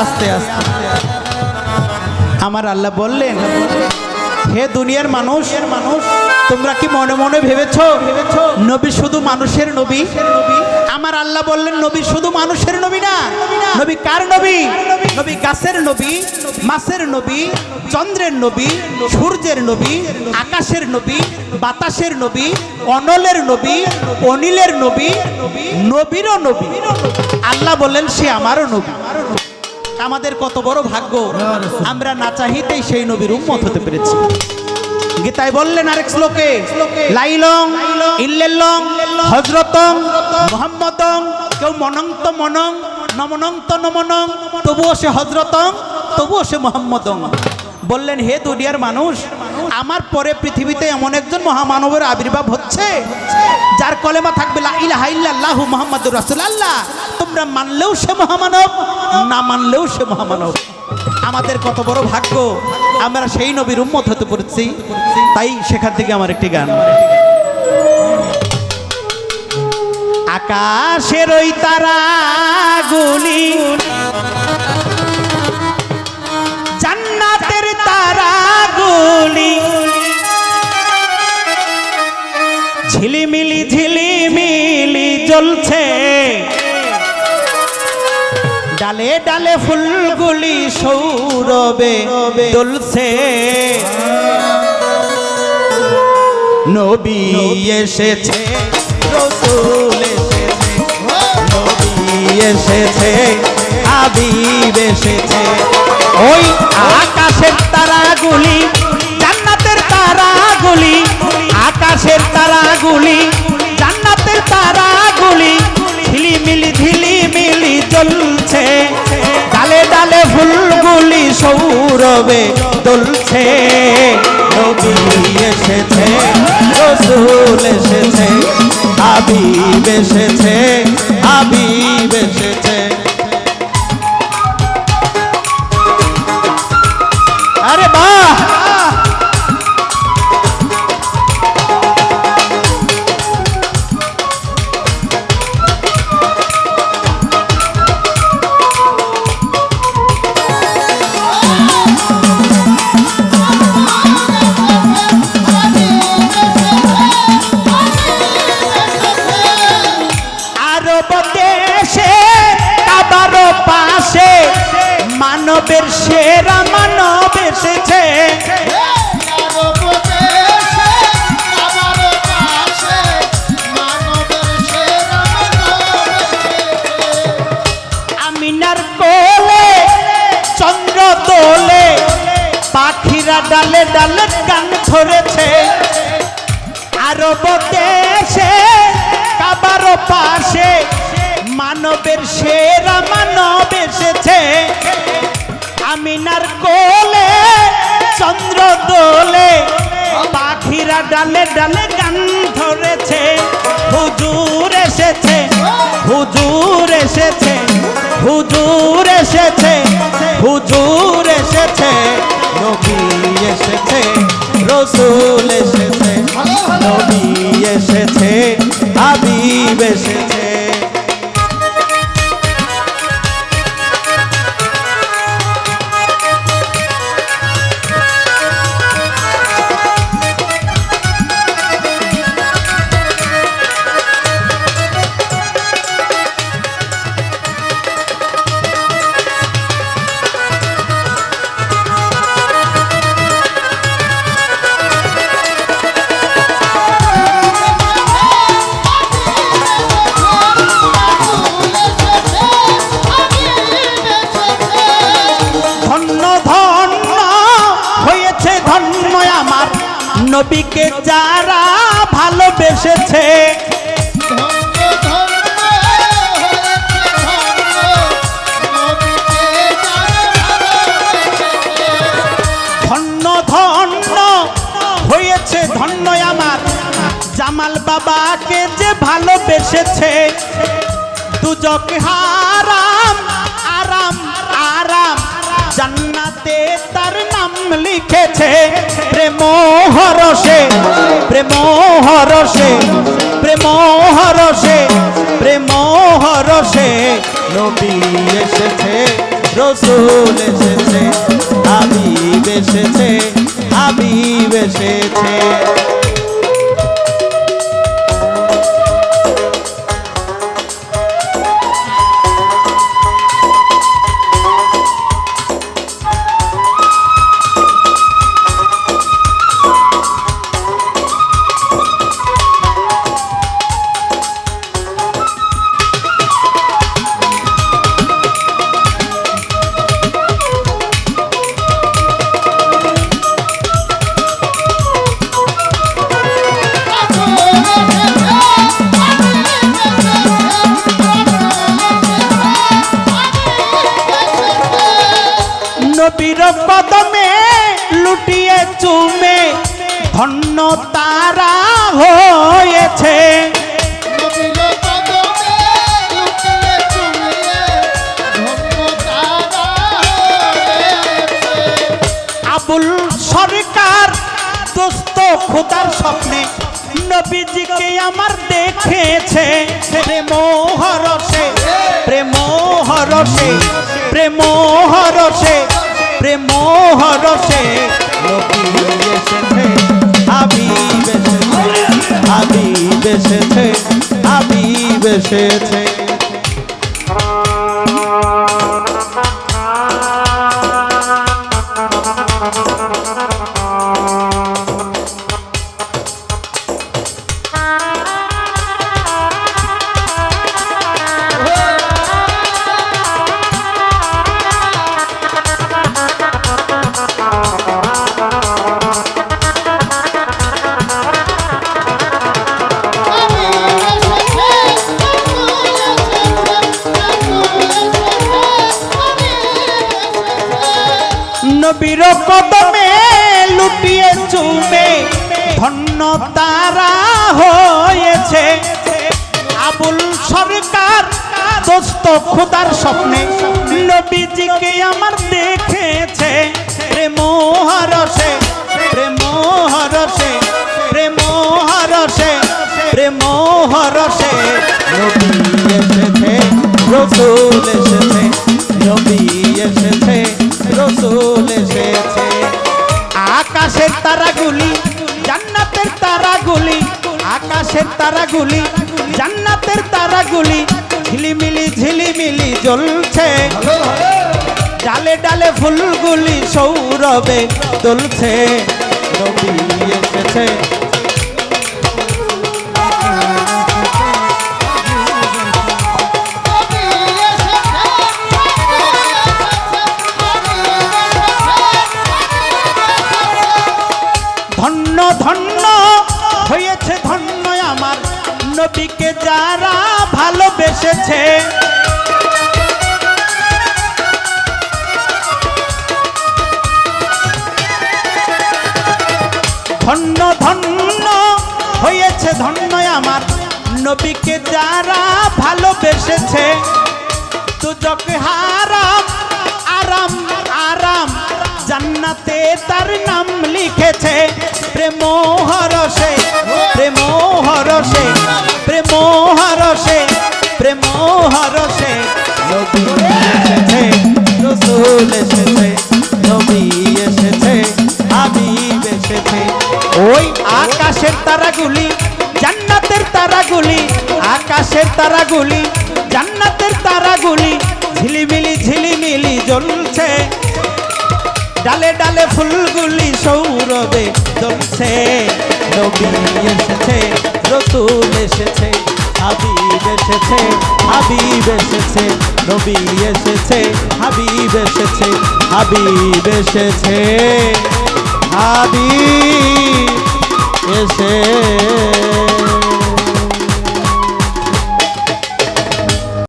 আস্তে আস্তে আমার আল্লাহ বললেন, হে দুনিয়ার মানুষ, তোমরা কি মনে মনে ভেবেছো নবী শুধু মানুষের নবী? আমার আল্লাহ বললেন, নবী শুধু মানুষের নবী না। নবী কার নবী? নবী গাছের নবী, মাছের নবী, চন্দ্রের নবী, সূর্যের নবী, আকাশের নবী, বাতাসের নবী, অনলের নবী, অনিলের নবী, নবীরও নবী। আল্লাহ বললেন সে আমারও নবী। আমাদের কত বড় ভাগ্য, আমরা না চাইতেই সেই নবীর উম্মত হতে পেরেছি। গীতায় বললেন আরেক শ্লোকে, লাইলং ইল্লেল্লং হযরতং মুহাম্মাদং, কেউ মনং তো মনং, নমনং তো নমনং, তবুও সে হযরতং, তবুও সে মুহাম্মাদং। বললেন, হে দুনিয়ার মানুষ, আমার পরে পৃথিবীতে এমন একজন মহামানবের আবির্ভাব হচ্ছে যার কলেমা থাকবে লা ইলাহা ইল্লাল্লাহু মুহাম্মাদুর রাসূলুল্লাহ। তোমরা মানলেও সে মহামানব, না মানলেও সে মহামানব। আমাদের কত বড় ভাগ্য, আমরা সেই নবীর উম্মত হতে পেরেছি। তাই সেখান থেকে আমার একটি গান। আকাশের ওই তারাগুলি, জান্নাতের তারাগুলি, ঝিলিমিলি ঝিলিমিলি জ্বলছে, ডালে ডালে ফুলগুলি সৌরভে দুলছে। নবী এসেছে, রাসূল এসেছে, নবী এসেছে, হাবিব এসেছে। ওই আকাশের তারাগুলি, জান্নাতের তারাগুলি, আকাশের তারাগুলি, জান্নাতের তারাগুলি, ঝিলিমিলি ঝিলিমিলি জ্বলছে, ডালে ডালে ফুলগুলি সৌরভে দুলছে। নবী এসেছে, রাসূল এসেছে, হাবিব এসেছে, হাবিব এসেছে। আরে বাহ! মানবের সেরা মানব এসেছে, আমিনার কোলে চন্দ্র দোলে, পাখিরা ডালে ডালে গান ধরেছে। আরব দেশে কাবার পাশে মানবের সেরা মানব এসেছে। আমিনার কোলে চন্দ্র দোলে, পাখিরা ডালে ডালে গান ধরেছে। হুজুর এসেছে, হুজুর এসেছে, হুজুর এসেছে, হুজুর এসেছে। নবী এসেছে, রাসূল এসেছে, নবী এসেছে, হাবিব এসেছে। নবীকে যারা ভালোবেসেছে, ধন্য ধন্য হয়েছে, ধন্য আমার জামাল বাবাকে যে ভালোবেসেছে। দুজক হারাম আরাম আরাম, জান্নাতে তার নাম লিখেছে। প্রেম হরসে, প্রেম হরসে, প্রেম হরসে, প্রেম হরসে। নবী এসেছে, রসুল এসেছে, হাবিব এসেছে, হাবিব এসেছে। নবীর কদমে লুটিয়ে চুমে ধন্য তারা হয়েছে। আবুল সরকার দোস্ত খোদার স্বপ্নে নবীজিকে আমার দেখেছে। প্রেম হরসে, প্রেম হরসে, প্রেম হরসে, প্রেম হরসে নবী এসেছে, হাবিব এসেছে, হাবিব এসেছে, হাবিব এসেছে। নবীর কদমে লুটিয়ে চুমে ধন্য তারা হয়েছে। আবুল সরকার দোস্ত খোদার স্বপ্নে নবীজিকে আমার দেখেছে। প্রেম হরসে, প্রেম হরসে, প্রেম হরসে, প্রেম হরসে নবী এসেছে, রসুল এসেছে, নবী এসেছে, রসুল এসেছে। আকাশের তারাগুলি জান্নাতের তারাগুলি, আকাশের তারাগুলি জান্নাতের তারাগুলি ঝিলিমিলি ঝিলিমিলি জ্বলছে। ডালে ডালে ফুলগুলি সৌরভে দুলছে। নবী এসেছে, ধন্য ধন্য হয়েছে ধন্য আমার নবীকে যারা ভালোবেসেছে। ধন্য ধন্য হয়েছে ধন্য আমার নবীকে যারা ভালোবেসেছে। দুজক হারাম আরাম আরাম জান্নাতে তার নাম লিখেছে। প্রেম হরসে, প্রেম হরসে, প্রেম হরসে, প্রেম হরসে নবী এসেছে, রসুল এসেছে, নবী এসেছে, হাবিব এসেছে। ওই আকাশের তারাগুলি জান্নাতের তারাগুলি, আকাশের তারাগুলি জান্নাতের তারাগুলি ঝিলিমিলি ঝিলিমিলি জ্বলছে। ডালে ডালে ফুলগুলি সৌরভে জ্বলছে। নবী এসেছে, রসুল এসেছে, হাবিব এসেছে, হাবিব এসেছে, নবী এসেছে, হাবিব এসেছে, হাবিব এসেছে, হাবিব এসেছে।